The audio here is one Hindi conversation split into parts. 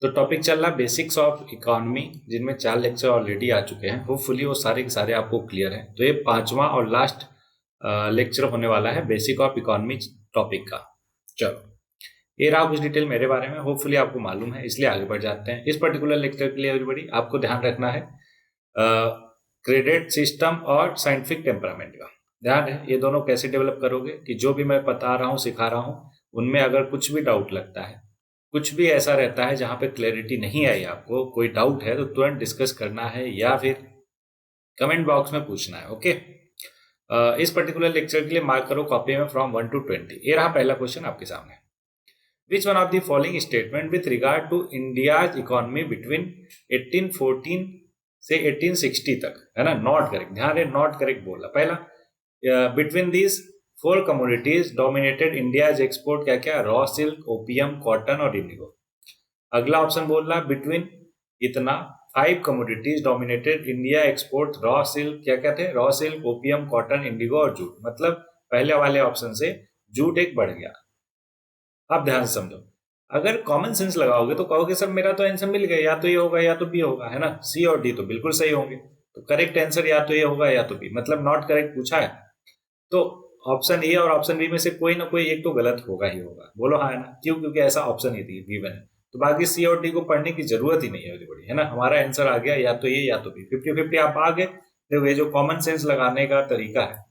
तो टॉपिक चल रहा बेसिक्स ऑफ इकोनॉमी, जिनमें 4 लेक्चर ऑलरेडी आ चुके हैं। होपफुली वो सारे के सारे आपको क्लियर हैं। तो ये 5वां और लास्ट लेक्चर होने वाला है बेसिक ऑफ इकोनॉमी टॉपिक का। चलो, ये रहा कुछ डिटेल मेरे बारे में। होपफुली आपको मालूम है, इसलिए आगे बढ़ जाते हैं। इस पर्टिकुलर लेक्चर के लिए एवरीबॉडी आपको ध्यान रखना है क्रेडिट सिस्टम और साइंटिफिक टेम्परामेंट का ध्यान है। ये दोनों कैसे डेवलप करोगे कि जो भी मैं बता रहा हूँ, सिखा रहा हूँ, उनमें अगर कुछ भी डाउट लगता है, कुछ भी ऐसा रहता है जहां पे क्लैरिटी नहीं आई, आपको कोई डाउट है, तो तुरंत डिस्कस करना है या फिर कमेंट बॉक्स में पूछना है। ओके, इस पर्टिकुलर लेक्चर के लिए मार्क करो कॉपी में फ्रॉम 1 to 20। ये रहा पहला क्वेश्चन आपके सामने। Which one of the following statement with regard to India's economy between 1814 से 1860 तक, है ना, नॉट करेक्ट। ध्यान है, नॉट करेक्ट बोला पहला। Between this 4 commodities dominated India's export, क्या क्या, रॉ सिल्क, ओपियम, कॉटन और इंडिगो। अगला ऑप्शन बोल रहा बिटवीन इतना 5 commodities dominated India export raw silk, क्या क्या थे, raw silk, opium, cotton, Indigo और जूट। मतलब पहले वाले ऑप्शन से जूट एक बढ़ गया। अब ध्यान से समझो, अगर कॉमन सेंस लगाओगे तो कहोगे सर मेरा तो आंसर मिल गया, या तो ये होगा या तो बी होगा, है ना। सी और डी तो बिल्कुल सही होंगे, तो करेक्ट आंसर या तो ये होगा या तो बी। मतलब नॉट करेक्ट पूछा है तो ऑप्शन ए और ऑप्शन बी में से कोई ना कोई एक तो गलत होगा ही होगा। बोलो हाँ, है ना। क्यों? क्योंकि ऐसा ऑप्शन ही गिवन है। तो बाकी सी और डी को पढ़ने की जरूरत ही नहीं है एवरीबॉडी, है ना। हमारा आंसर आ गया या तो ये या तो बी। 50-50 आप आ गए। देखो, ये जो कॉमन सेंस लगाने का तरीका है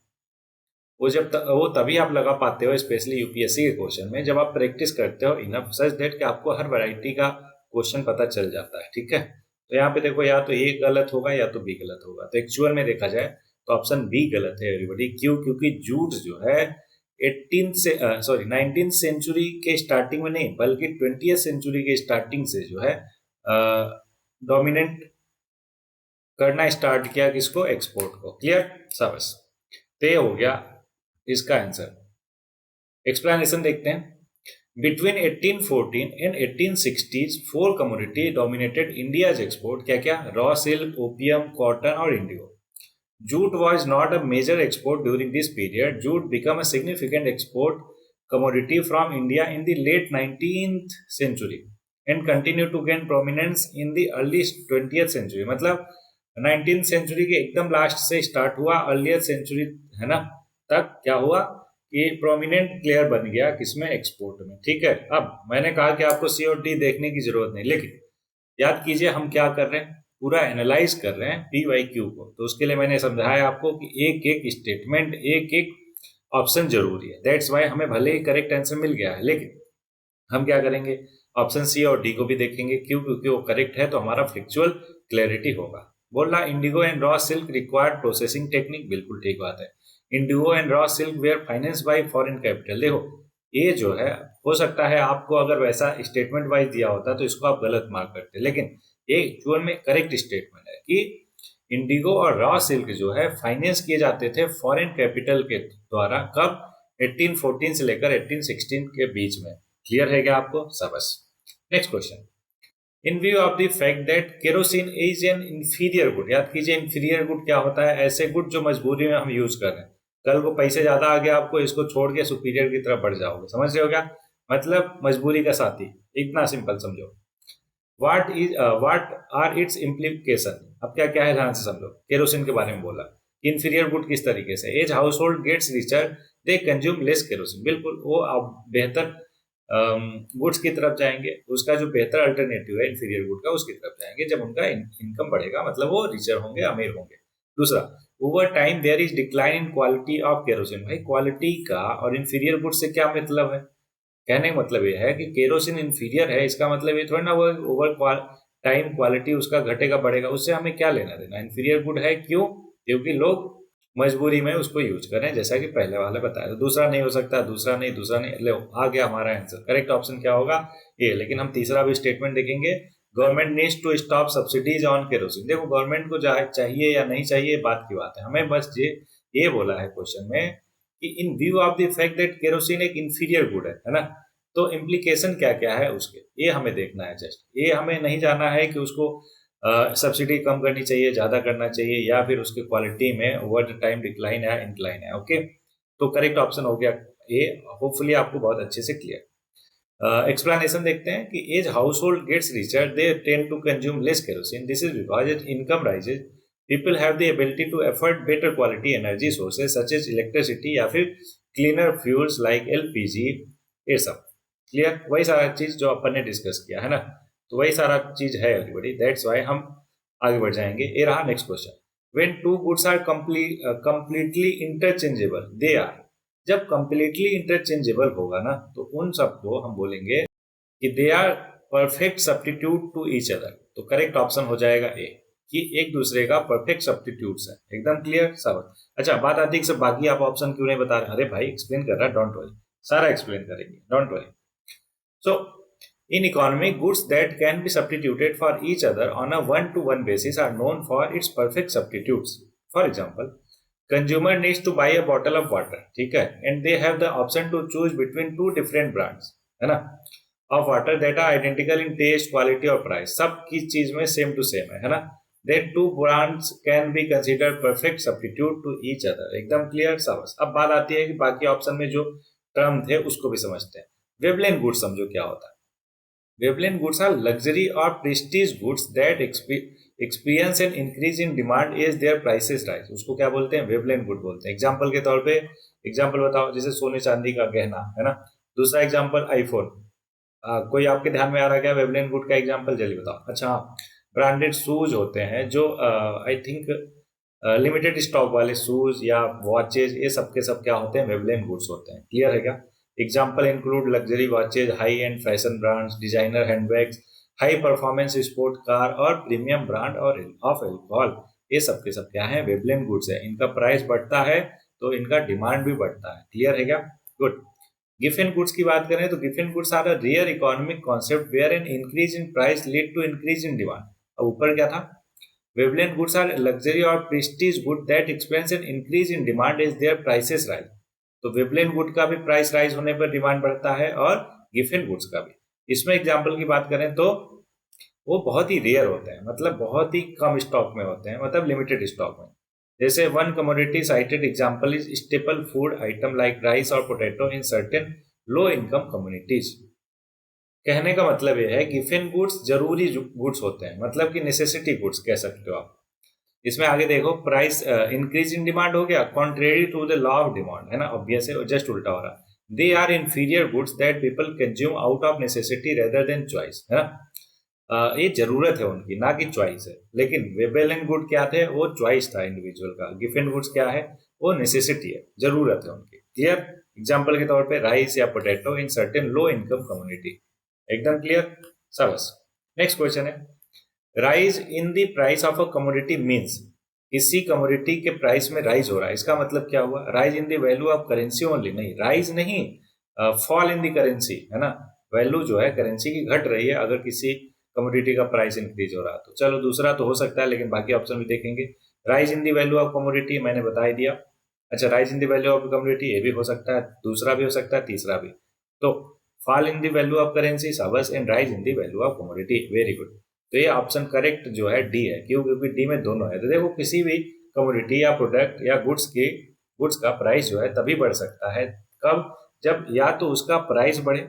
वो तभी आप लगा पाते हो, स्पेशली यूपीएससी के क्वेश्चन में, जब आप प्रैक्टिस करते हो इनफ सच दैट कि आपको हर वैरायटी का क्वेश्चन पता चल जाता है। ठीक है, तो यहाँ पे देखो, या तो ए गलत होगा या तो बी गलत होगा। तो एक्चुअल में देखा जाए तो ऑप्शन बी गलत है एवरीबॉडी। क्यों? क्योंकि जूट जो है 19th सेंचुरी के स्टार्टिंग में नहीं, बल्कि 20th सेंचुरी के स्टार्टिंग से जो है डोमिनेट करना स्टार्ट किया, किसको, एक्सपोर्ट को। क्लियर सबस, तो हो गया इसका आंसर। एक्सप्लेनेशन देखते हैं। Between 1814 and 1860s 4 commodity dominated India's export, क्या क्या, रॉ सिल्क, ओपियम, कॉटन और Indigo. Jute was not a major export during this period. Jute became a significant export commodity from India in the late 19th century and continued to gain prominence in the early 20th century. मतलब 19th सेंचुरी के एकदम लास्ट से स्टार्ट हुआ, अर्लियर सेंचुरी, है ना, तक क्या हुआ कि प्रोमिनेंट प्लेयर बन गया, किसमें, एक्सपोर्ट में। ठीक है, अब मैंने कहा कि आपको सी और डी देखने की जरूरत नहीं, लेकिन याद कीजिए हम क्या कर रहे हैं, पूरा एनालाइज कर रहे हैं पी वाई क्यू को। तो उसके लिए मैंने समझाया आपको कि एक एक स्टेटमेंट, एक एक ऑप्शन जरूरी है। दैट्स वाई हमें भले ही करेक्ट आंसर मिल गया है, लेकिन हम क्या करेंगे, ऑप्शन सी और डी को भी देखेंगे। क्यों? क्योंकि वो करेक्ट है तो हमारा फ्लेक्चुअल क्लैरिटी होगा। बोल रहा indigo and raw silk required processing technique, बिल्कुल ठीक बात है। Indigo and raw silk were finance by foreign capital. देखो, ये जो है, हो सकता है आपको अगर वैसा स्टेटमेंट वाइज दिया होता तो इसको आप गलत मार्क करते, लेकिन ये एक्चुअल में करेक्ट स्टेटमेंट है कि इंडिगो और रॉ सिल्क जो है फाइनेंस किए जाते थे फॉरेन कैपिटल के द्वारा। कब? 1814 से लेकर 1816 के बीच में। क्लियर है क्या आपको? सबस। Next question. In view of the fact that kerosene is an inferior good. याद कीजिए, इंफीरियर गुड क्या होता है, ऐसे गुड जो मजबूरी में हम यूज कर रहे हैं। कल को पैसे ज्यादा आ गया आपको, इसको छोड़ के सुपीरियर की तरफ बढ़ जाओगे। समझ रहे हो क्या? मतलब मजबूरी का साथी, इतना सिंपल समझो। What are its implication. अब क्या क्या है, ध्यान से समझो। केरोसिन के बारे में बोला, इंफीरियर गुड किस तरीके से, as household gets richer they consume less kerosene. बिल्कुल, वो अब बेहतर गुड्स की तरफ जाएंगे, उसका जो बेहतर अल्टरनेटिव है इंफीरियर गुड का, उसकी तरफ जाएंगे जब उनका इनकम बढ़ेगा, मतलब वो रिचर होंगे, अमीर होंगे। दूसरा, over time there is decline in quality of kerosene. भाई, क्वालिटी का और इंफीरियर गुड से क्या मतलब है? कहने का मतलब ये है कि केरोसिन इंफीरियर है, इसका मतलब ये थोड़ा ना वो ओवर टाइम क्वालिटी उसका घटेगा बढ़ेगा, उससे हमें क्या लेना देना। इंफीरियर गुड है, क्यों? क्योंकि लोग मजबूरी में उसको यूज करें, जैसा कि पहले वाले बताया। तो दूसरा नहीं हो सकता, दूसरा नहीं ले, आ गया हमारा आंसर। करेक्ट ऑप्शन क्या होगा? ये। लेकिन हम तीसरा भी स्टेटमेंट देखेंगे, government needs to stop subsidies on kerosene. देखो, गवर्नमेंट को चाहिए या नहीं चाहिए, बात की बात है। हमें बस ये बोला है क्वेश्चन में कि इन view of the fact that kerosene एक इंफीरियर गुड है ना। तो इम्प्लीकेशन क्या क्या है उसके, ये हमें देखना है। जस्ट ये हमें नहीं जानना है कि उसको सब्सिडी कम करनी चाहिए, ज्यादा करना चाहिए, या फिर उसकी क्वालिटी में ओवर द टाइम डिक्लाइन है, इंक्लाइन है। ओके, तो करेक्ट ऑप्शन हो गया ए। होपफुली आपको बहुत अच्छे से क्लियर। एक्सप्लेनेशन देखते हैं कि as household gets richer they tend to consume less kerosene. This is because as income rises people have the ability to afford better quality energy sources such as electricity या फिर क्लीनर फ्यूल्स लाइक एलपीजी. ये सब क्लियर, वही सारा चीज जो अपन ने डिस्कस किया है ना, तो वही सारा चीज है एवरीबॉडी. दैट्स वाई हम आगे बढ़ जाएंगे. ये रहा next question. When two goods are completely interchangeable they are. जब कंप्लीटली इंटरचेंजेबल होगा ना तो उन सबको हम बोलेंगे कि they are perfect substitute to each other. तो करेक्ट ऑप्शन हो जाएगा ए, कि एक दूसरे का परफेक्ट सब्स्टिट्यूट्स है. एकदम क्लियर सब. अच्छा, बात आती है कि बाकी आप ऑप्शन क्यों नहीं बता रहे. अरे भाई एक्सप्लेन कर रहा है, डोंट वरी, सारा एक्सप्लेन करेंगे, don't worry. So in economy, goods that can be substituted for each other on a one-to-one basis are known for its perfect substitutes. For example, consumer needs to buy a bottle of water, ठीक है, and they have the option to choose between two different brands, है ना, of water that are identical in taste, quality और price. सब की चीज में same to same है ना. Then two brands can be considered perfect substitute to each other. एकदम क्लियर सबस. अब बात आती है कि बाकी ऑप्शन में जो टर्म थे उसको भी समझते हैं. वेवलेन गुड्स समझो क्या होता है. Veblen goods are luxury or prestige goods that experience an increase in demand as their prices rise. उसको क्या बोलते हैं, वेबलेन गुड बोलते हैं. एग्जाम्पल के तौर पे एग्जाम्पल बताओ, जैसे सोने चांदी का गहना है ना. दूसरा एग्जाम्पल आईफोन. कोई आपके ध्यान में आ रहा है क्या वेबलेन गुड का एग्जाम्पल, जल्दी बताओ. अच्छा हाँ, ब्रांडेड शूज होते हैं जो आई थिंक लिमिटेड स्टॉक वाले शूज या वॉचेज, ये सब के सब क्या होते हैं, वेबलेन गुड्स होते हैं. क्लियर है क्या. Example include luxury watches, high-end fashion brands, designer handbags, high-performance sport car और प्रीमियम ब्रांड और ऑफ एल्कोहल. ये सब के सब क्या है, वेबलेन गुड्स है. इनका प्राइस बढ़ता है तो इनका डिमांड भी बढ़ता है. क्लियर है क्या. गुड. गिफन गुड्स की बात करें तो Giffen goods are a rare economic concept where an increase in price lead to increase in demand. अब ऊपर क्या था, वेबलेन गुड्स आर लग्जरी और prestige good that expense an increase in demand as their prices rise. तो वेबलेन गुड का भी प्राइस राइज होने पर डिमांड बढ़ता है और गिफन गुड्स का भी. इसमें एग्जांपल की बात करें तो वो बहुत ही रेयर होते हैं, मतलब बहुत ही कम स्टॉक में होते हैं, मतलब लिमिटेड स्टॉक में. जैसे one commodity cited example is staple food item like rice और potato in certain low income communities. कहने का मतलब यह है गिफन गुड्स जरूरी गुड्स होते हैं, मतलब कि नेसेसिटी गुड्स कह सकते हो आप. इसमें आगे देखो, प्राइस इंक्रीज इन डिमांड हो गया, contrary to the law of demand है ना, ऑब्वियस है, जस्ट उल्टा हो रहा. They are inferior goods that people consume out of necessity rather than choice, है ना. ये जरूरत है उनकी, ना कि चॉइस है. लेकिन वेबलेन गुड क्या थे, वो चॉइस था इंडिविजुअल का. गिफन गुड्स क्या है, वो नेसेसिटी है, जरूरत है उनकी. क्लियर. एग्जाम्पल के तौर पे राइस या potato in certain low income community. एकदम क्लियर सबस. नेक्स्ट क्वेश्चन है, rise in the price of a commodity means. किसी कमोडिटी के प्राइस में राइज हो रहा है, इसका मतलब क्या हुआ, rise in the value of currency only. नहीं, राइज नहीं, फॉल इन द करेंसी, है ना. वैल्यू जो है करेंसी की घट रही है अगर किसी कमोडिटी का प्राइस इंक्रीज हो रहा है तो. चलो दूसरा तो हो सकता है, लेकिन बाकी ऑप्शन भी देखेंगे. Rise in the value of commodity मैंने बता ही दिया. अच्छा, rise in the value of commodity ये भी हो सकता है, दूसरा भी हो सकता है, तीसरा भी. तो fall in the value of currency सबस and rise in the value of commodity. Very good. तो ये ऑप्शन करेक्ट जो है डी है. क्यों, क्योंकि डी में दोनों है. तो देखो, किसी भी कमोडिटी या प्रोडक्ट या गुड्स का प्राइस जो है तभी बढ़ सकता है कब, जब या तो उसका प्राइस बढ़े,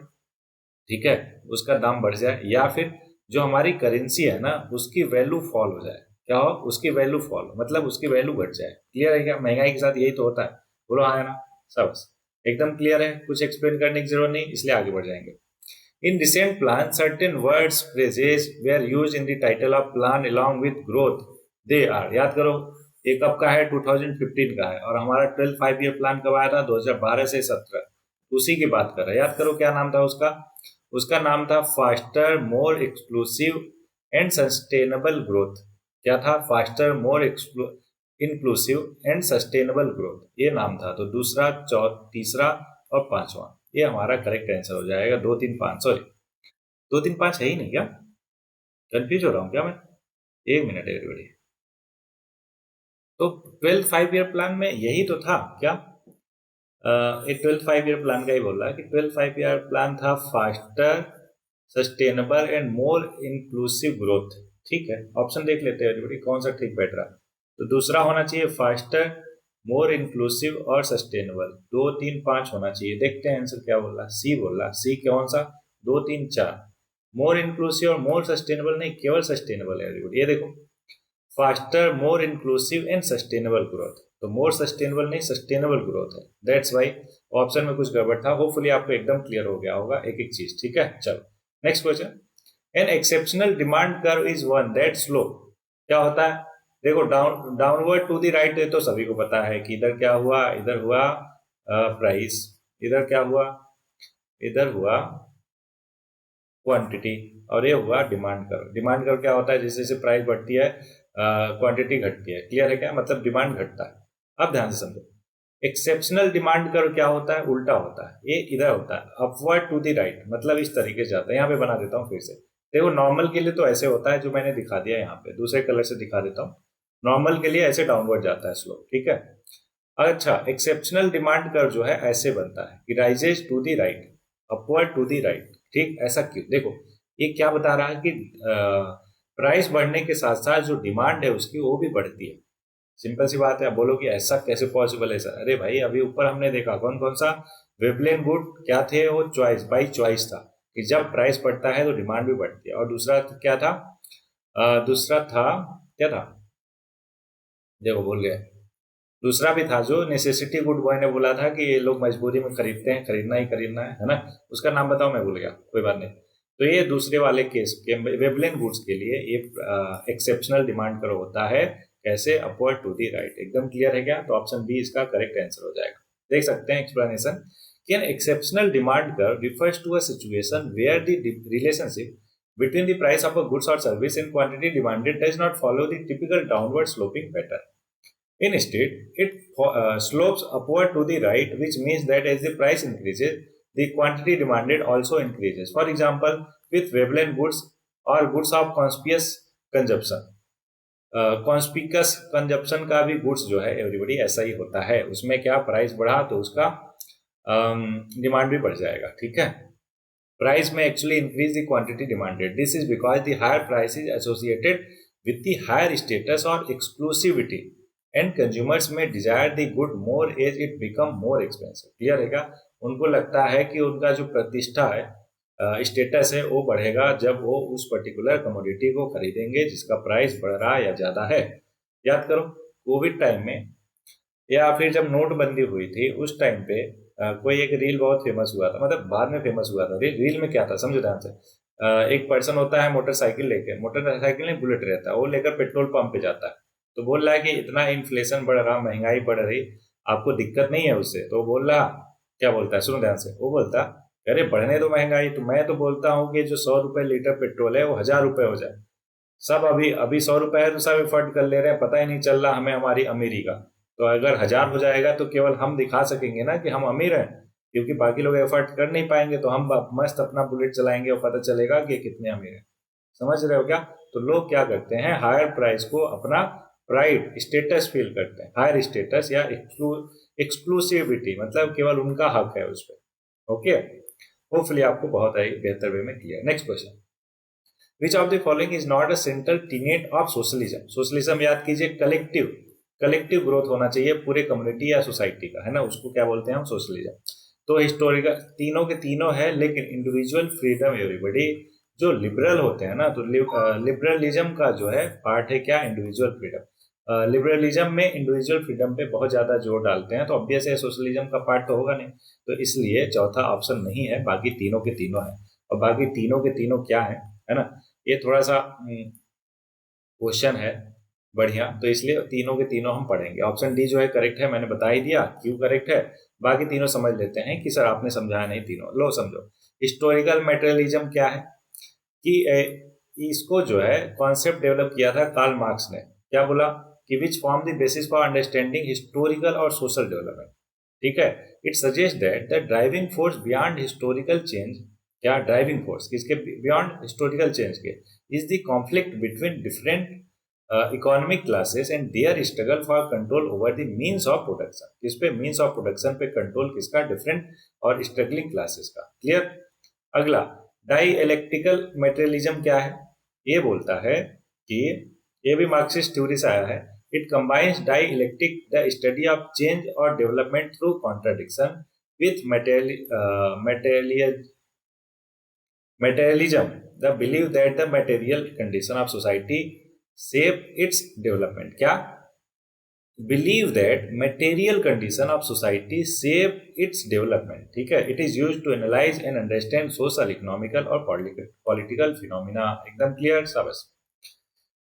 ठीक है, उसका दाम बढ़ जाए, या फिर जो हमारी करेंसी है ना उसकी वैल्यू फॉल हो जाए. क्या हो, उसकी वैल्यू फॉल, मतलब उसकी वैल्यू घट जाए. क्लियर है क्या. महंगाई के साथ यही तो होता है. बोलो हाँ है ना सब. एकदम क्लियर है, कुछ एक्सप्लेन करने की जरूरत नहीं, इसलिए आगे बढ़ जाएंगे. In recent plan, certain words, phrases were used in the title of plan along with growth. They are. याद करो, ये कब का है, 2015 का है, और हमारा 12 5-year प्लान कब आया था, 2012 से 17. उसी की बात कर रहा है. याद करो क्या नाम था उसका. उसका नाम था faster more exclusive and sustainable growth. क्या था, faster more inclusive and sustainable growth, ये नाम था. तो दूसरा, तीसरा और पांचवा ये हमारा करेक्ट आंसर हो जाएगा. 2 3 5, सॉरी 2 3 5 है ही नहीं क्या, कंफ्यूज हो रहा हूं क्या मैं. एक मिनट एवरीबॉडी. तो 12 5-year प्लान में यही तो था क्या. ये 12 5-year प्लान का ही बोल रहा है कि 12 5-year प्लान था faster sustainable and more inclusive growth. ठीक है, ऑप्शन देख लेते हैं एवरीबॉडी, कौन सा ठीक बैठ रहा है. तो दूसरा होना चाहिए फास्टर मोर इंक्लूसिव और सस्टेनेबल. 2 3 5 होना चाहिए. देखते हैं आंसर क्या बोल रहा है. सी बोल रहा है. सी कौन सा, 2 3 4, मोर इंक्लूसिव और मोर सस्टेनेबल नहीं, केवल सस्टेनेबल है एवरीबॉडी। ये देखो, faster, more inclusive and sustainable growth, तो मोर सस्टेनेबल नहीं, सस्टेनेबल ग्रोथ है, दैट्स वाई ऑप्शन में कुछ गड़बड़ था। होपफुली आपको एकदम क्लियर हो गया होगा एक एक चीज, ठीक है। चलो next question, N exceptional demand curve is one that slow, क्या होता है? देखो, डाउनवर्ड टू द राइट है तो सभी को पता है कि इधर क्या हुआ, इधर हुआ प्राइस, इधर क्या हुआ, इधर हुआ क्वांटिटी, और ये हुआ डिमांड कर्व। डिमांड कर्व क्या होता है? जैसे जैसे प्राइस बढ़ती है क्वांटिटी घटती है, क्लियर है क्या? मतलब डिमांड घटता है। अब ध्यान से समझो, एक्सेप्शनल डिमांड कर्व क्या होता है? उल्टा होता है, ये इधर होता है अपवर्ड टू द राइट, मतलब इस तरीके से जाता है। यहाँ पे बना देता हूँ फिर से, देखो नॉर्मल के लिए तो ऐसे होता है जो मैंने दिखा दिया, यहाँ पे दूसरे कलर से दिखा देता हूँ। नॉर्मल के लिए ऐसे डाउनवर्ड जाता है स्लो, ठीक है। अच्छा, एक्सेप्शनल डिमांड कर्व जो है ऐसे बनता है कि rises to the right, upward to the right, ठीक। ऐसा क्यों? देखो, ये क्या बता रहा है कि प्राइस बढ़ने के साथ साथ जो डिमांड है उसकी वो भी बढ़ती है। सिंपल सी बात है। आप बोलो कि ऐसा कैसे पॉसिबल है सर? अरे भाई, अभी ऊपर हमने देखा कौन कौन सा वेवलेन गुड क्या थे, वो चॉइस बाई चॉइस था कि जब प्राइस बढ़ता है तो डिमांड भी बढ़ती है। और दूसरा क्या था? दूसरा था, क्या था? देखो भूल गए। दूसरा भी था जो नेसेसिटी गुड बॉय ने बोला था कि ये लोग मजबूरी में खरीदते हैं, खरीदना है ना? उसका नाम बताओ, मैं भूल गया, कोई बात नहीं। तो ये दूसरे वाले केस के वेवलेन गुड्स के लिए ये एक्सेप्शनल डिमांड करो होता है, कैसे? Upward to the right. एकदम क्लियर है क्या? तो ऑप्शन बी इसका करेक्ट आंसर हो जाएगा। देख सकते हैं एक्सप्लेनेशन कि an exceptional demand curve refers to a situation where the relationship between the price of a goods or service and quantity demanded does not follow the typical downward sloping pattern. Instead, it slopes upward to the right, which means that as the price increases, the quantity demanded also increases. For example, with Veblen goods or goods of conspicuous consumption. Conspicuous consumption का भी गुड्स जो है एवरीबडी ऐसा ही होता है, उसमें क्या प्राइस बढ़ा तो उसका डिमांड भी बढ़ जाएगा, ठीक है। प्राइस में actually increase the quantity demanded, this is because the higher price is associated with the higher status और एक्सक्लूसिविटी एंड कंज्यूमर्स में desire the good more as it become more expensive. Clear है क्या? उनको लगता है कि उनका जो प्रतिष्ठा है, स्टेटस है, वो बढ़ेगा जब वो उस पर्टिकुलर कमोडिटी को खरीदेंगे जिसका प्राइस बढ़ रहा या ज्यादा है। याद करो, कोविड टाइम में या फिर जब नोटबंदी हुई थी उस टाइम पे कोई एक रील बहुत फेमस हुआ था, मतलब बाद में फेमस हुआ था। रील में क्या था समझो ध्यान से। एक पर्सन होता है मोटरसाइकिल लेके, मोटरसाइकिल नहीं बुलेट रहता है, वो लेकर पेट्रोल पंप पे जाता है, तो बोल रहा है कि इतना इन्फ्लेशन बढ़ रहा, महंगाई बढ़ रही, आपको दिक्कत नहीं है उससे? तो बोल रहा, क्या बोलता है, सुनो ध्यान से, वो बोलता अरे बढ़ने दो महंगाई, तो मैं तो बोलता हूँ कि जो 100 रुपए लीटर पेट्रोल है वो 1000 रुपए हो जाए। सब अभी अभी 100 रुपए है तो सब एफर्ट कर ले रहे हैं, पता ही नहीं चल रहा हमें हमारी अमीरी का। तो अगर 1000 हो जाएगा तो केवल हम दिखा सकेंगे ना कि हम अमीर हैं, क्योंकि बाकी लोग एफर्ट कर नहीं पाएंगे, तो हम मस्त अपना बुलेट चलाएंगे और पता चलेगा कि कितने अमीर हैं। समझ रहे हो क्या? तो लोग क्या करते हैं, हायर प्राइस को अपना प्राइड स्टेटस फील करते हैं, हायर स्टेटस या एक्सक्लूसिविटी, मतलब केवल उनका हक है उस पर। ओके, होपफुली आपको बहुत बेहतर वे में clear. Next question, which of the following is not a central टीनेट of socialism? Socialism याद कीजिए, कलेक्टिव ग्रोथ होना चाहिए पूरे कम्युनिटी या सोसाइटी का, है ना, उसको क्या बोलते हैं हम? सोशलिज्म। तो हिस्टोरिकल तीनों के तीनों है, लेकिन इंडिविजुअल फ्रीडम एवरीबडी जो लिबरल होते हैं ना, तो लिबरलिज्म का जो है पार्ट है क्या? Individual freedom. लिबरलिज्म में इंडिविजुअल फ्रीडम पे बहुत ज्यादा जोर डालते हैं, तो ऑब्वियस है सोशलिज्म का पार्ट तो होगा नहीं, तो इसलिए चौथा ऑप्शन नहीं है, बाकी तीनों के तीनों है। और बाकी तीनों के तीनों क्या है ना, ये थोड़ा सा क्वेश्चन है बढ़िया, तो इसलिए तीनों के तीनों हम पढ़ेंगे। ऑप्शन डी जो है करेक्ट है, मैंने बता ही दिया क्यों करेक्ट है। बाकी तीनों समझ लेते हैं कि सर आपने समझाया नहीं तीनों, लो समझो। हिस्टोरिकल मेटेरियलिज्म क्या है कि इसको जो है कॉन्सेप्ट डेवलप किया था कार्ल मार्क्स ने। क्या बोला कि which form the basis for understanding historical और सोशल डेवलपमेंट, ठीक है। It suggest that the driving force beyond historical change, क्या ड्राइविंग फोर्स किसके बियॉन्ड हिस्टोरिकल चेंज के, is the conflict between different economic classes and their struggle for control over the means of production. किस पे? मीन्स ऑफ प्रोडक्शन पे कंट्रोल किसका? डिफरेंट और स्ट्रगलिंग क्लासेस का। क्लियर? अगला, डाई इलेक्ट्रिकल मेटेरियलिज्म क्या है? ये बोलता है कि ये भी मार्क्सिस्ट थ्योरी से आया है। It combines dialectics the study of change और development through contradiction with Materialism, the belief that the material condition of society shape its development. क्या? Believe that material condition of society shape its development. ठीक है? It is used to analyze and understand social, economical और political phenomena. एकदम clear? शाबाश.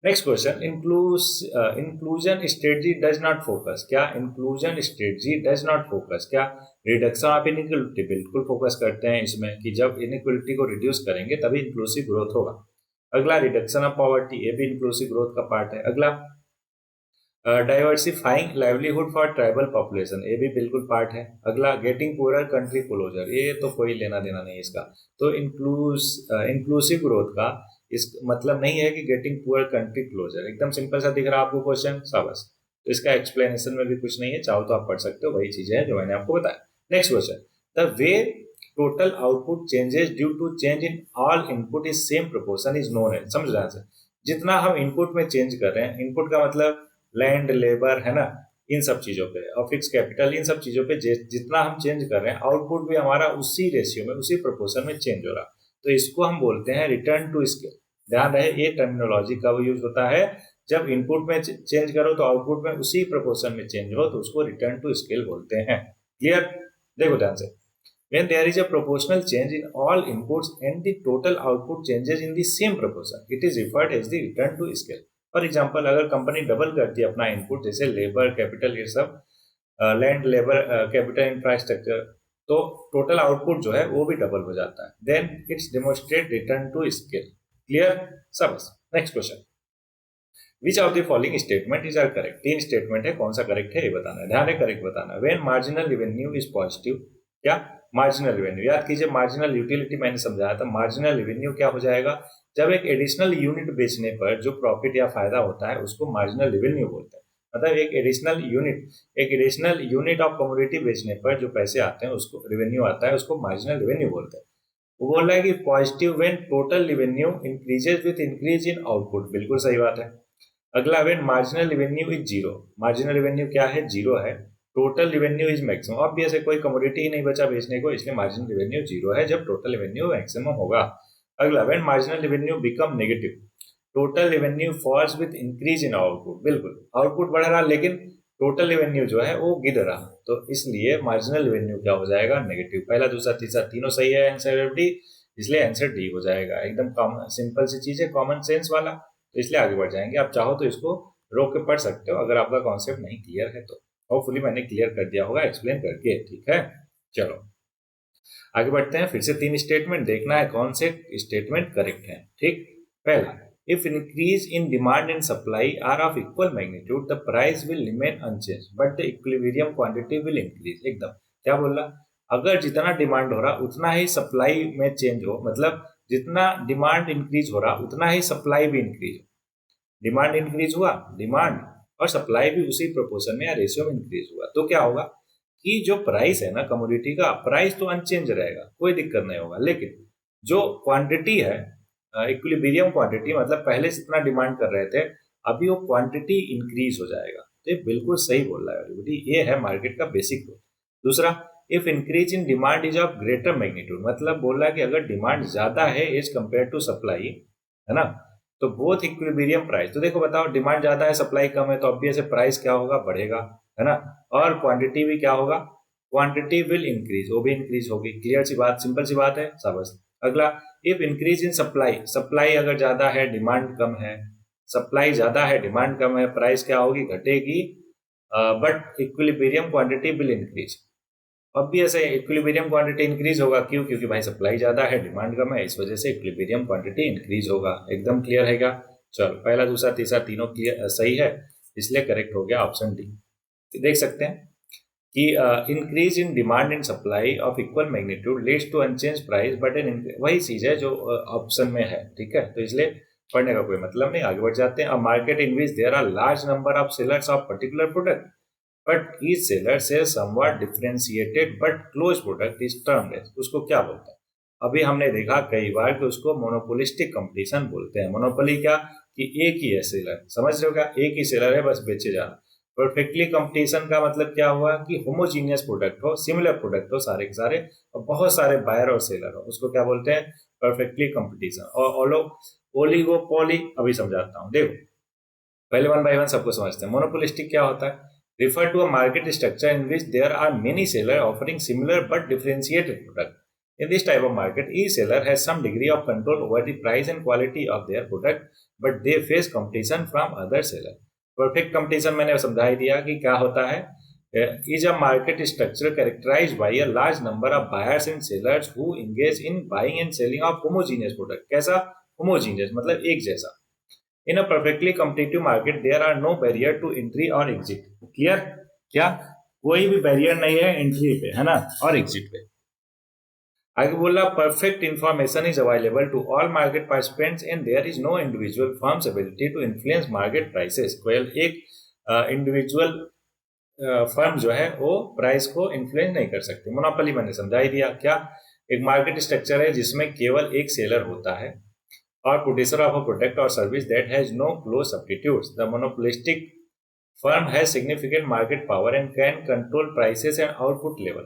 Next question, inclusion strategy does not focus. क्या inclusion strategy does not focus? क्या रिडक्शन ऑफ इनइक्वलिटी बिल्कुल फोकस करते हैं इसमें कि जब इनइक्वलिटी को रिड्यूस करेंगे तभी इंक्लूसिव ग्रोथ होगा. अगला रिडक्शन ऑफ पॉवर्टी, ये भी इंक्लूसिव ग्रोथ का पार्ट है. अगला diversifying livelihood for tribal population, ये भी बिल्कुल पार्ट है. अगला गेटिंग पुअर कंट्री क्लोजर, ये तो कोई लेना देना नहीं इसका. तो इंक्लूसिव ग्रोथ का इस मतलब नहीं है कि गेटिंग पुअर कंट्री क्लोजर. एकदम सिंपल सा दिख रहा है आपको क्वेश्चन, शाबाश. तो इसका एक्सप्लेनेशन में भी कुछ नहीं है, चाहो तो आप पढ़ सकते हो, वही चीजें हैं जो मैंने आपको बताया. Next question, the way total output changes due to change in all input is same proportion is known as. समझ रहे हैं? जितना हम इनपुट में चेंज कर रहे हैं, इनपुट का मतलब लैंड, लेबर, है ना, इन सब चीजों पे और फिक्स कैपिटल, इन सब चीजों पे जितना हम चेंज कर रहे हैं, आउटपुट भी हमारा उसी रेशियो में, उसी प्रोपोर्शन में चेंज हो रहा. तो इसको हम बोलते हैं रिटर्न टू स्केल. ध्यान रहे, ये टर्मिनोलॉजी कब यूज होता है? जब इनपुट में चेंज करो तो आउटपुट में उसी प्रोपोर्शन में चेंज हो, तो उसको रिटर्न टू स्केल बोलते हैं. क्लियर? देखो ध्यान से, when there is a proportional change in all inputs and the total output changes in the same proportion, it is referred as the return to scale. For example, अगर कंपनी डबल करती है अपना इनपुट, जैसे लेबर, कैपिटल, ये सब, लैंड, लेबर, कैपिटल, इंफ्रास्ट्रक्चर, तो टोटल आउटपुट जो है वो भी डबल हो जाता है. Then it's demonstrate return to scale. Clear? सब. Next question, which of the following statement is are correct. 3 statement है, कौन सा करेक्ट है ये बताना है. ध्यान है, करेक्ट बताना. When marginal revenue is positive. क्या? मार्जिनल रेवेन्यू, याद कीजिए, मार्जिनल यूटिलिटी मैंने समझाया था. मार्जिनल रेवेन्यू क्या हो जाएगा? जब एक एडिशनल यूनिट बेचने पर जो प्रॉफिट या फायदा होता है उसको मार्जिनल रेवेन्यू बोलते हैं. मतलब एक एडिशनल यूनिट ऑफ कमोडिटी बेचने पर जो पैसे आते हैं, उसको रेवेन्यू आता है, उसको मार्जिनल रेवेन्यू बोलते हैं. वो बोल रहा है कि positive when total revenue increases with increase in output. बिल्कुल सही बात है. अगला, when marginal revenue is zero. Marginal revenue क्या है? जीरो है. Total revenue is maximum. Obvious है, कोई कमोडिटी ही नहीं बचा बेचने को, इसलिए मार्जिनल रेवेन्यू जीरो है जब टोटल रेवेन्यू मैक्सिमम होगा. अगला, when marginal revenue become negative, total revenue falls with increase in output. बिल्कुल, आउटपुट बढ़ रहा लेकिन टोटल रेवेन्यू जो है वो गिर रहा, तो इसलिए मार्जिनल रेवेन्यू क्या हो जाएगा? नेगेटिव. पहला, दूसरा, तीसरा, तीनों सही है आंसर डी, इसलिए आंसर डी हो जाएगा. एकदम सिंपल सी चीज है, कॉमन सेंस वाला. तो इसलिए आगे बढ़ जाएंगे. आप चाहो तो इसको रोक के पढ़ सकते हो अगर आपका कॉन्सेप्ट नहीं क्लियर है तो. होपफुली मैंने क्लियर कर दिया होगा एक्सप्लेन करके. ठीक है, चलो आगे बढ़ते हैं. फिर से 3 स्टेटमेंट देखना है कौन से स्टेटमेंट करेक्ट है. ठीक, पहला, if increase in demand and supply are of equal magnitude the price will remain unchanged but the equilibrium quantity will increase. एकदम क्या बोल रहा? अगर जितना डिमांड हो रहा उतना ही सप्लाई में चेंज हो, मतलब जितना डिमांड इंक्रीज हो रहा उतना ही सप्लाई भी इंक्रीज हो. डिमांड इंक्रीज हुआ, डिमांड और सप्लाई भी उसी प्रोपोर्शन में या रेशियो में इंक्रीज हुआ, तो क्या होगा कि जो प्राइस है ना कमोडिटी का, प्राइस तो अनचेंज रहेगा, कोई दिक्कत नहीं होगा. लेकिन जो क्वांटिटी है, इक्विलिब्रियम क्वांटिटी, मतलब पहले जितना डिमांड कर रहे थे अभी वो क्वांटिटी इंक्रीज हो जाएगा. तो ये बिल्कुल सही बोल रहा है एवरीबॉडी, ये है मार्केट का बेसिक रूल. दूसरा, if increase in demand is of greater magnitude, मतलब बोल रहा है कि अगर डिमांड ज्यादा है एज कंपेयर टू सप्लाई, है ना, तो बोथ इक्विलिब्रियम प्राइस. तो देखो बताओ, डिमांड ज्यादा है सप्लाई कम है, तो ऑब्वियस है प्राइस क्या होगा? बढ़ेगा, है ना. और क्वांटिटी भी क्या होगा? क्वांटिटी विल इंक्रीज, वो भी इंक्रीज होगी. क्लियर सी बात, सिंपल सी बात है, शाबाश. अगला, if increase in supply, supply अगर ज्यादा है डिमांड कम है, सप्लाई ज्यादा है डिमांड कम है, प्राइस क्या होगी? घटेगी. But equilibrium quantity will increase. Obvious है इक्विलिब्रियम क्वांटिटी इंक्रीज होगा. क्यों? क्योंकि भाई सप्लाई ज्यादा है डिमांड कम है, इस वजह से इक्विलिब्रियम क्वांटिटी इंक्रीज होगा. एकदम क्लियर है क्या? चलो, पहला, दूसरा, तीसरा तीनों क्लियर सही है, इसलिए करेक्ट हो गया ऑप्शन डी. देख सकते हैं कि increase in demand and supply of equal magnitude leads to unchanged price but an, वही चीज है जो ऑप्शन में है. ठीक है, तो इसलिए पढ़ने का कोई मतलब नहीं. आगे बढ़ जाते हैं. Market in which there are large number of sellers of particular product but each seller sells somewhat differentiated but close product is termed as. उसको क्या बोलते हैं? अभी हमने देखा कई बार कि उसको मोनोपोलिस्टिक कंपटीशन बोलते हैं. मोनोपोली क्या? कि एक ही है सेलर, समझ रहे हो क्या? एक ही सेलर है, बस बेचे जा रहा. परफेक्टली कंपटीशन का मतलब क्या हुआ कि होमोजीनियस प्रोडक्ट हो, सिमिलर प्रोडक्ट हो सारे के सारे, और बहुत सारे बायर और सेलर हो, उसको क्या बोलते हैं, परफेक्टली कंपटीशन। और ओलिगोपोली अभी समझाता हूँ, देखो पहले वन बाय वन सबको समझते हैं। मोनोपोलिस्टिक क्या होता है, refer to a market structure in which there are many seller offering similar but differentiated product. In this type of market, each seller has some degree of control over the price and quality of their product, but they face competition from other sellers. Perfect competition मैंने समझा ही दिया कि क्या होता है, is a market structure characterized by a large number of buyers and sellers who engage in buying and selling of homogeneous product। कैसा homogeneous मतलब एक जैसा। In a perfectly competitive market, there are no barrier to entry or exit। Clear, क्या कोई भी बैरियर नहीं है एंट्री पे, है ना, और एग्जिट पे। आगे बोला perfect information is available to all market participants and there is no individual firm's ability to influence market prices. कोई एक इंडिविजुअल फर्म जो है वो प्राइस को इन्फ्लुएंस नहीं कर सकती। मोनोपोली मैंने समझा ही दिया, क्या एक मार्केट स्ट्रक्चर है जिसमें केवल एक सेलर होता है और प्रोड्यूसर ऑफ अ प्रोडक्ट और service that has no close substitutes. The monopolistic firm has significant market power and can control prices and output level।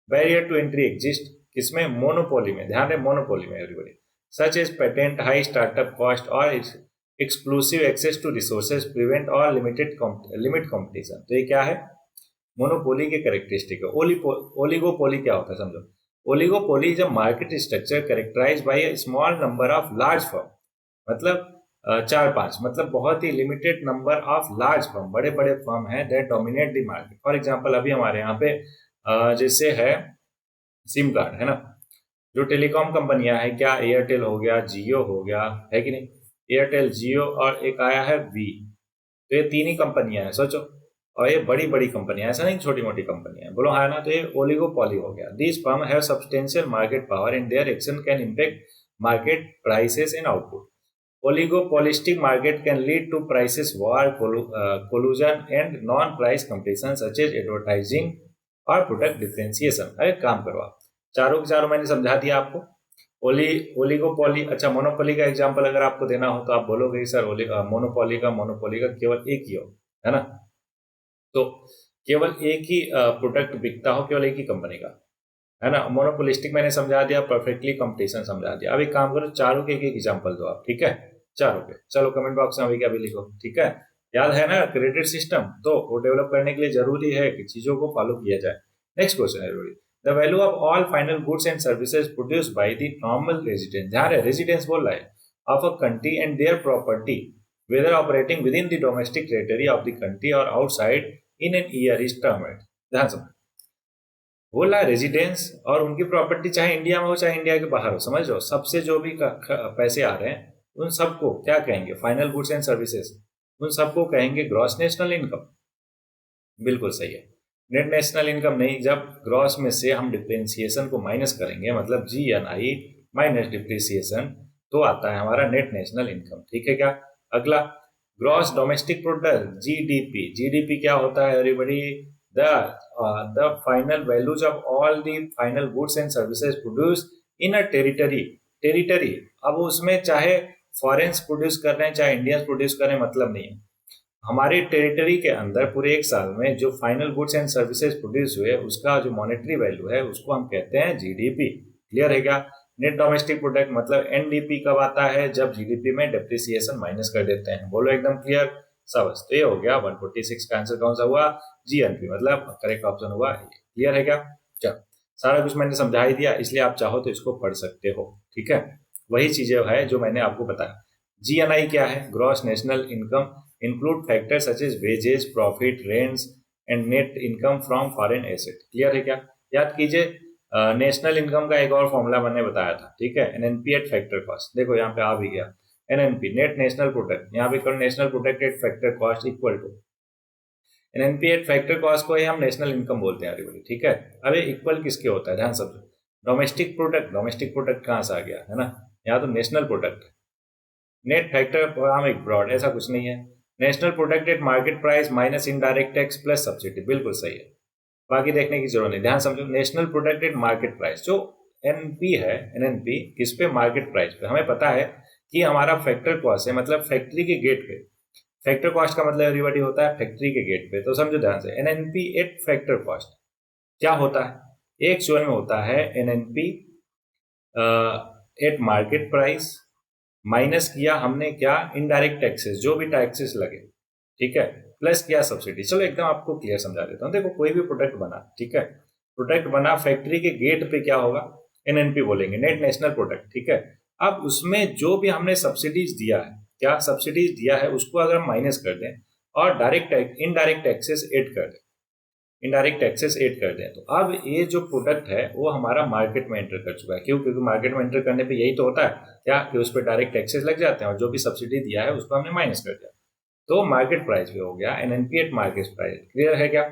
Barrier to entry exist किसमें, मोनोपोली में, ध्यान रहे मोनोपोली में everybody, such as patent, high startup cost और exclusive access to resources prevent और लिमिट कंपटीशन। तो ये क्या है, मोनोपोली के कैरेक्टरिस्टिक है। ओलिगोपोली क्या होता है समझो। Oligopoly is a market structure characterised by a small number of large firm, मतलब चार पांच, मतलब बहुत ही limited number of large firm, बड़े बड़े फर्म हैं that dominate the market. For example अभी हमारे यहाँ पे जैसे है सिम कार्ड, है ना, जो टेलीकॉम कंपनियां हैं, क्या एयरटेल हो गया, जियो हो गया, है कि नहीं, एयरटेल, जियो और एक आया है वी। तो ये तीन ही कंपनियां हैं सोचो, और ये बड़ी बड़ी कंपनियां, ऐसा नहीं छोटी मोटी कंपनियां, बोलो हाँ ना। तो ये ओलिगोपॉली हो गया। This firm have substantial market power and their action can impact market prices and output. Oligopolistic market can lead to prices war, collusion, and non-price competition such as advertising और प्रोडक्ट डिफरेंशिएशन। अरे काम करो आप, चारों के चारों मैंने समझा दिया आपको। ओलिगोपोली, अच्छा मोनोपोली का एग्जांपल अगर आपको देना हो तो आप बोलोगे सर मोनोपोली का केवल एक ही हो, है ना, तो केवल एक ही प्रोडक्ट बिकता हो, केवल एक ही कंपनी का, है ना। मोनोपोलिस्टिक मैंने समझा दिया, परफेक्टली कंपटीशन समझा दिया। अब एक काम करो, चारों के एक एग्जांपल दो आप, ठीक है, चारों के। चलो कमेंट बॉक्स में अभी क्या भी लिखो, ठीक है। याद है ना क्रेडिट सिस्टम, तो वो डेवलप करने के लिए जरूरी है कि चीजों को फॉलो किया जाए। नेक्स्ट क्वेश्चन है, the value of all final goods and services produced by the normal residence, ध्यान है रेजिडेंस बोल रहा है, of a country and their property whether operating within the domestic territory of the country और outside in an year is termed. ध्यान समझ, बोला रेजिडेंस और उनकी प्रॉपर्टी चाहे इंडिया में हो चाहे इंडिया के बाहर हो, समझ लो, सबसे जो भी पैसे आ रहे हैं उन सबको क्या कहेंगे, फाइनल गुड्स एंड सर्विसेज, उन सबको कहेंगे ग्रॉस नेशनल इनकम। बिल्कुल सही है, नेट नेशनल इनकम नहीं, जब ग्रॉस में से हम डिफ्रेंसिएशन को माइनस करेंगे, मतलब GNI माइनस डिप्रिसिएशन, तो आता है हमारा नेट नेशनल इनकम, ठीक है क्या। अगला gross domestic product, GDP। GDP क्या होता है everybody, the final values of all the final goods and services produced in a territory. अब उसमें चाहे फॉरेन्स प्रोड्यूस कर रहे हैं चाहे इंडियंस प्रोड्यूस कर रहे हैं, मतलब नहीं है, हमारी टेरिटरी के अंदर पूरे एक साल में जो final goods and services produce हुए उसका जो मॉनेटरी वैल्यू है उसको हम कहते हैं GDP। क्लियर है क्या। नेट डोमेस्टिक प्रोडक्ट मतलब NDP कब आता है, जब GDP में डिप्रिसिएशन माइनस कर देते हैं। बोलो एकदम क्लियर, सबस। तो ये हो गया 146 का आंसर कौन सा हुआ, GNP, मतलब करेक्ट ऑप्शन हुआ। क्लियर है क्या। चलो सारा कुछ मैंने समझा ही दिया, इसलिए आप चाहो तो इसको पढ़ सकते हो, ठीक है। वही चीजें है जो मैंने आपको बताया। GNI क्या है, gross national income, include factor such as wages, profit, rents and net income from foreign asset. Clear है क्या। याद कीजिए नेशनल इनकम का एक और फॉर्मूला मैंने बताया था, ठीक है, NNP एट फैक्टर कॉस्ट। देखो यहाँ पे आ भी गया, NNP नेट नेशनल प्रोडक्ट, यहाँ पे national product at factor cost equal to NNP at factor cost को ही हम नेशनल इनकम बोलते हैं एवरीबॉडी, ठीक है। अब ये इक्वल किसके होता है, ध्यान समझो, डोमेस्टिक प्रोडक्ट कहाँ से आ गया, है ना, यहाँ तो नेशनल प्रोडक्ट, नेट फैक्टर हम एक ब्रॉड, ऐसा कुछ नहीं है। National product eight market price minus indirect tax plus subsidy, बिल्कुल सही है, बाकी देखने की जरूरत नहीं। ध्यान समझो, national product eight market price, जो NP है, NNP किस पे, मार्केट प्राइस पे। हमें पता है कि हमारा फैक्टर कॉस्ट है, मतलब फैक्ट्री के गेट पे फैक्टर कॉस्ट का मतलब एवरीबॉडी होता है फैक्ट्री के गेट पे, तो समझो ध्यान से, एनएनपी एट फैक्टर कॉस्ट क्या होता है, एक चुअल में होता है NNP eight market price minus किया हमने क्या, इनडायरेक्ट टैक्सेस, जो भी टैक्सेस लगे, ठीक है, प्लस किया सब्सिडी। चलो एकदम आपको क्लियर समझा देता हूँ। देखो कोई भी प्रोडक्ट बना, ठीक है, प्रोडक्ट बना फैक्ट्री के गेट पे क्या होगा, एनएनपी बोलेंगे, नेट नेशनल प्रोडक्ट, ठीक है। अब उसमें जो भी हमने सब्सिडीज दिया है, क्या सब्सिडीज दिया है, उसको अगर हम माइनस कर दें और डायरेक्ट इनडायरेक्ट टैक्सेस ऐड कर दें, इनडायरेक्ट टैक्सेस ऐड कर दें, तो अब ये जो प्रोडक्ट है वो हमारा मार्केट में एंटर कर चुका है। क्यों? क्योंकि मार्केट में एंटर करने पे यही तो होता है क्या, कि उस पर डायरेक्ट टैक्सेस लग जाते हैं और जो भी सब्सिडी दिया है उसको हमने माइनस कर दिया, तो मार्केट प्राइस पे हो गया NNP eight market price. Clear है क्या?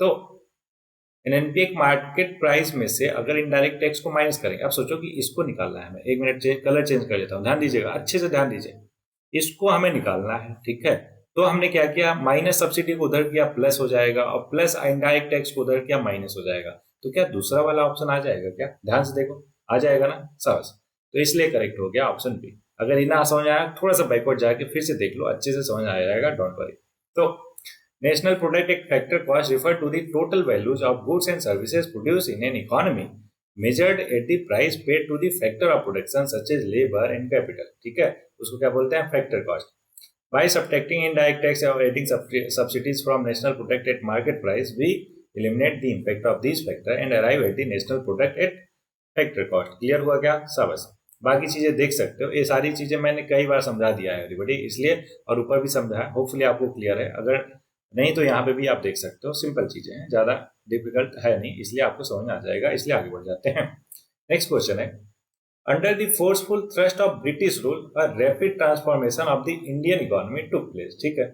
तो एनएनपी एक मार्केट प्राइस में से अगर इनडायरेक्ट टैक्स को माइनस करेंगे, अब सोचो कि इसको निकालना है हमें, एक मिनट कलर चेंज कर लेता हूँ, ध्यान दीजिएगा, अच्छे से ध्यान दीजिए, इसको हमें निकालना है, ठीक है। तो हमने क्या किया, माइनस सब्सिडी को उधर किया प्लस हो जाएगा, और प्लस इनडायरेक्ट टैक्स को उधर किया माइनस हो जाएगा, तो क्या दूसरा वाला ऑप्शन आ जाएगा क्या? ध्यान से देखो, आ जाएगा ना, समझ। तो इसलिए करेक्ट हो गया ऑप्शन बी। अगर ये ना समझ आया थोड़ा सा बैकवर्ड जाके फिर से देख लो, अच्छे से समझ आ जाएगा, डोंट वरी। तो national product factor cost refer to the total values of goods and services produced in an economy measured at the price paid to the factor of production such as labor and capital, ठीक है, उसको क्या बोलते हैं, factor cost. By subtracting indirect tax or adding subsidies from national product at market price, we eliminate the impact of these factor and arrive at the national product at factor cost। Clear हुआ क्या? सबस। बाकी चीजें देख सकते हो, ये सारी चीजें मैंने कई बार समझा दिया है एवरीबॉडी, इसलिए, और ऊपर भी समझा है, होपफुली आपको क्लियर है। अगर नहीं तो यहाँ पे भी आप देख सकते हो, सिंपल चीजें हैं, ज्यादा डिफिकल्ट है नहीं, इसलिए आपको समझ में आ जाएगा, इसलिए आगे बढ़ जाते हैं। नेक्स्ट क्वेश्चन है, under the forceful thrust of British rule a rapid transformation of the Indian economy took place, ठीक है।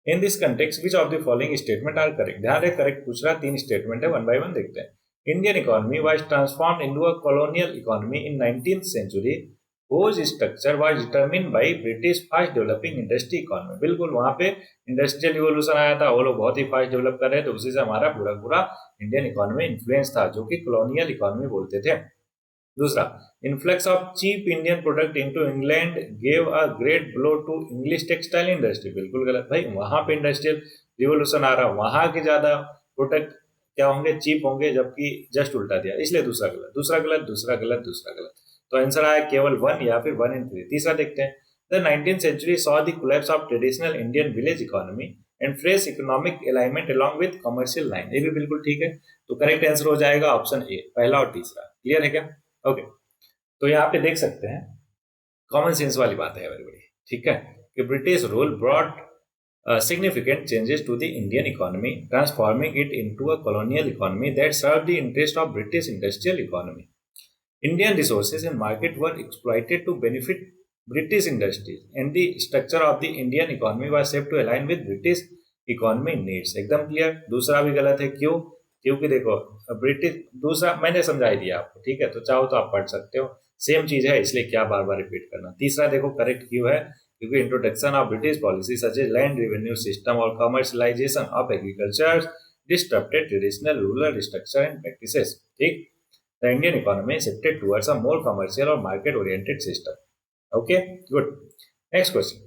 In this context which of the following statement are correct? ध्यान रहे, करेक्ट पूछ रहा, तीन स्टेटमेंट है, वन बाय वन देखते हैं। Indian economy was transformed into a colonial economy in 19th century whose structure was determined by British fast developing industry economy। बिल्कुल वहां पे इंडस्ट्रियल रिवोल्यूशन आया था, वो लोग बहुत ही फास्ट डेवलप कर रहे थे, उसी से हमारा पूरा पूरा इंडियन इकोनॉमी इन्फ्लुएंस था, जो कि कॉलोनियल इकोनॉमी बोलते थे। दूसरा, influx of cheap Indian product into England gave a great blow to English textile industry. बिल्कुल गलत भाई, वहां पे इंडस्ट्रियल रिवोल्यूशन आ रहा, वहां के ज्यादा प्रोडक्ट क्या होंगे, चीप होंगे, जबकि जस्ट उल्टा दिया, इसलिए दूसरा गलत, दूसरा गलत, दूसरा गलत, दूसरा गलत। तो आंसर आया केवल वन या फिर 1 and 3। तीसरा देखते हैं, the 19th century saw the collapse of traditional Indian village economy and fresh economic alignment along with commercial line। ये भी बिल्कुल ठीक है, तो करेक्ट आंसर हो जाएगा ऑप्शन ए, पहला और तीसरा। क्लियर है क्या? ओके, तो यहाँ पे देख सकते हैं, कॉमन सेंस वाली बात है एवरीबॉडी, ठीक है, कि British rule brought significant changes to the Indian economy, transforming it into a colonial economy that served the interest of British industrial economy. Indian resources and market were exploited to benefit British industries, and the structure of the Indian economy was shaped to align with British economy needs। एकदम क्लियर। दूसरा भी गलत है, क्यों? क्योंकि देखो ब्रिटिश, दूसरा मैंने समझा ही दिया आपको, ठीक है, तो चाहो तो आप पढ़ सकते हो, सेम चीज है, इसलिए क्या बार बार रिपीट करना। तीसरा देखो करेक्ट क्यों है, क्योंकि introduction of British policy such as land revenue system और commercialisation of agriculture disturbed traditional rural structure and practices, ठीक। The Indian economy shifted towards a more commercial or market-oriented system। Okay, good. Next question.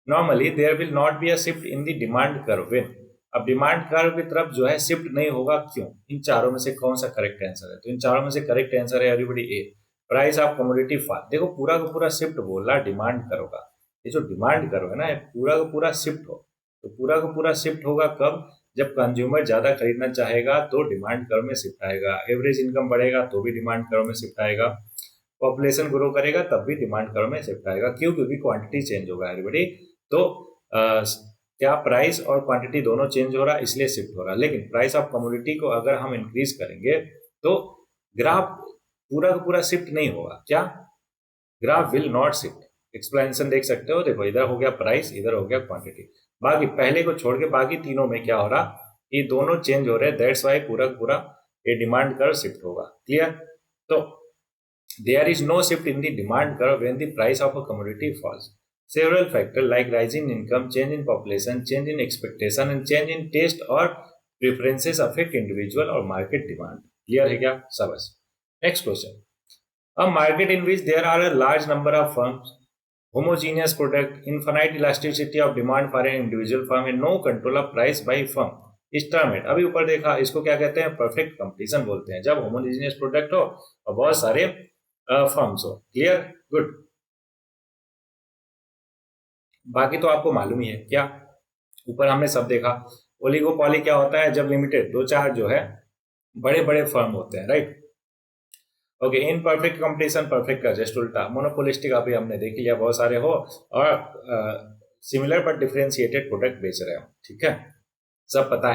Normally, there will not be a shift in the demand curve when। अब डिमांड कर्व की तरफ जो है शिफ्ट नहीं होगा, क्यों? इन चारों में से कौन सा करेक्ट आंसर है? तो इन चारों में से करेक्ट आंसर है everybody A, price of commodity fall. देखो पूरा का पूरा शिफ्ट बोल रहा डिमांड कर्व का, ये जो डिमांड कर्व है ना, पूरा का पूरा शिफ्ट हो, तो पूरा का पूरा शिफ्ट होगा कब? जब कंज्यूमर ज्यादा खरीदना चाहेगा तो डिमांड कर्व में शिफ्ट आएगा, एवरेज इनकम बढ़ेगा तो भी डिमांड कर्व में शिफ्ट आएगा, पॉपुलेशन ग्रो करेगा तब भी डिमांड कर्व में शिफ्ट आएगा। क्यों? क्योंकि क्वांटिटी चेंज होगा एवरीबॉडी, तो क्या प्राइस और क्वांटिटी दोनों चेंज हो रहा है, इसलिए शिफ्ट हो रहा है। लेकिन प्राइस ऑफ कमोडिटी को अगर हम इंक्रीज करेंगे तो ग्राफ पूरा का पूरा शिफ्ट नहीं होगा। क्या? Graph will not shift. Explanation देख सकते हो, देखो इधर हो गया प्राइस, इधर हो गया क्वांटिटी, बाकी पहले को छोड़ के बाकी तीनों में क्या हो रहा, ये दोनों चेंज हो रहे हैं, दैट्स वाई पूरा पूरा ये डिमांड कर्व शिफ्ट होगा। क्लियर? तो there is no shift in the demand curve when the price of a commodity falls। Several factors like rising income, change in population, change in expectation and change in taste or preferences affect individual or market demand। Clear है क्या? सबस। Next question, a market in which there are a large number of firms homogeneous product, infinite elasticity of demand for an individual firm and no control of price by firm, स्टर्मेट। अभी ऊपर देखा, इसको क्या कहते हैं? परफेक्ट कंपटीशन बोलते हैं, जब होमोजीनियस प्रोडक्ट हो और बहुत सारे फर्म्स हो। क्लियर? गुड। बाकी तो आपको मालूम ही है क्या, ऊपर हमने सब देखा। ओलिगोपॉली क्या होता है? जब लिमिटेड दो चार जो है बड़े बड़े फर्म होते हैं, right. Okay, in perfect competition, perfect का जस्ट उल्टा। मोनोपोलिस्टिक अभी हमने देख लिया, बहुत सारे हो और सिमिलर बट डिफरेंशिएटेड प्रोडक्ट बेच रहे हो, ठीक है। सब पता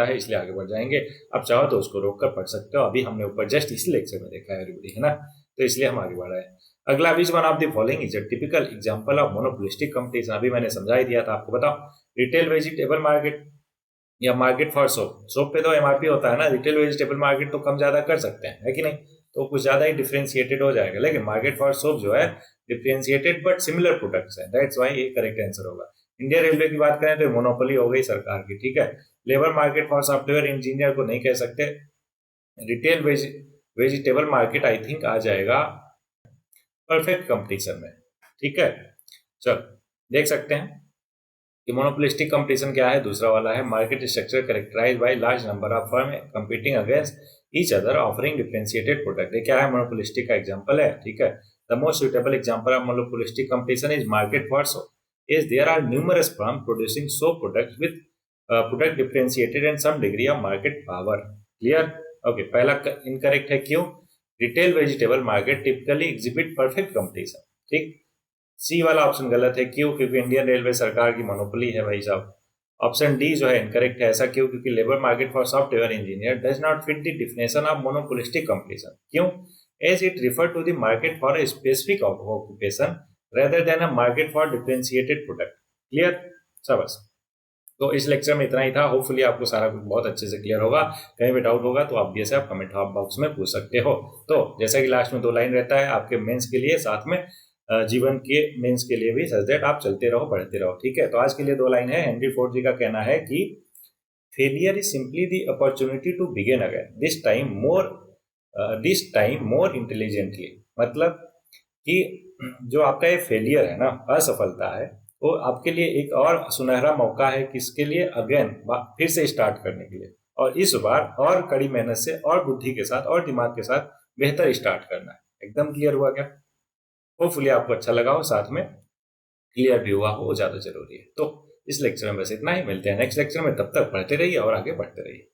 है, इसलिए आगे बढ़ जाएंगे। अब चाहो तो उसको रोक कर पढ़ सकते हो, अभी हमने ऊपर जस्ट इसी लेक्चर में देखा है एवरीबॉडी, है ना, तो इसलिए हम आगे बढ़ रहे हैं। अगला, विच one of the following is a typical example of monopolistic competition? अभी मैंने समझा ही दिया था आपको, बताओ। रिटेल वेजिटेबल मार्केट या मार्केट फॉर सोप। सोप पे तो एमआरपी होता है ना, रिटेल वेजिटेबल मार्केट तो कम ज्यादा कर सकते हैं, है कि नहीं, तो कुछ ज्यादा ही डिफरेंशिएटेड हो जाएगा। लेकिन मार्केट फॉर सोप जो है डिफरेंशिएटेड बट सिमिलर प्रोडक्ट्स है, दैट्स व्हाई ये करेक्ट आंसर होगा। इंडियन रेलवे की बात करें तो मोनोपोली हो गई सरकार की, ठीक है। Labour market for software engineer को नहीं कह सकते। Retail vegetable market I think आ जाएगा परफेक्ट कंपटीशन में, ठीक है। चलो देख सकते हैं कि मोनोपोलिस्टिक कंपटीशन क्या है। दूसरा वाला है market structure characterised by large number of firm competing against each other offering differentiated product. ये क्या है? मोनोपोलिस्टिक का एग्जांपल है, ठीक है। The most suitable example of monopolistic competition is market for soap is there are numerous firm producing soap products with product differentiated and some degree of market power. Clear? Okay, पहला इनकरेक्ट है, क्यों? Retail vegetable market typically exhibit perfect competition, ठीक। सी वाला ऑप्शन गलत है, क्यों? क्योंकि इंडियन रेलवे सरकार की मोनोपोली है भाई साहब। ऑप्शन डी जो है इनकरेक्ट है, ऐसा क्यों? क्योंकि labour market for software engineer does not fit the definition of monopolistic competition. क्यों? As it refer to the market for a specific occupation rather than a market for differentiated product. Clear? शाबाश। तो इस लेक्चर में इतना ही था, होपफुली आपको सारा कुछ बहुत अच्छे से क्लियर होगा। कहीं भी डाउट होगा तो आप जैसे आप कमेंट बॉक्स में पूछ सकते हो। तो जैसा कि लास्ट में 2 लाइन रहता है आपके मेंस के लिए, साथ में जीवन के मेंस के लिए भी, सच दैट आप चलते रहो, पढ़ते रहो, ठीक है। तो आज के लिए 2 लाइन है। हेनरी फोर्ड जी का कहना है कि failure is simply the opportunity to begin again, this time more intelligently. मतलब कि जो आपका ये फेलियर है ना, असफलता है, वो आपके लिए एक और सुनहरा मौका है, किसके लिए? अगेन, फिर से स्टार्ट करने के लिए, और इस बार और कड़ी मेहनत से और बुद्धि के साथ और दिमाग के साथ बेहतर स्टार्ट करना है। एकदम क्लियर हुआ क्या? होपफुली आपको अच्छा लगा हो, साथ में क्लियर भी हुआ हो, वो ज्यादा जरूरी है। तो इस लेक्चर में बस इतना ही, मिलते हैं नेक्स्ट लेक्चर में, तब तक पढ़ते रहिए और आगे बढ़ते रहिए।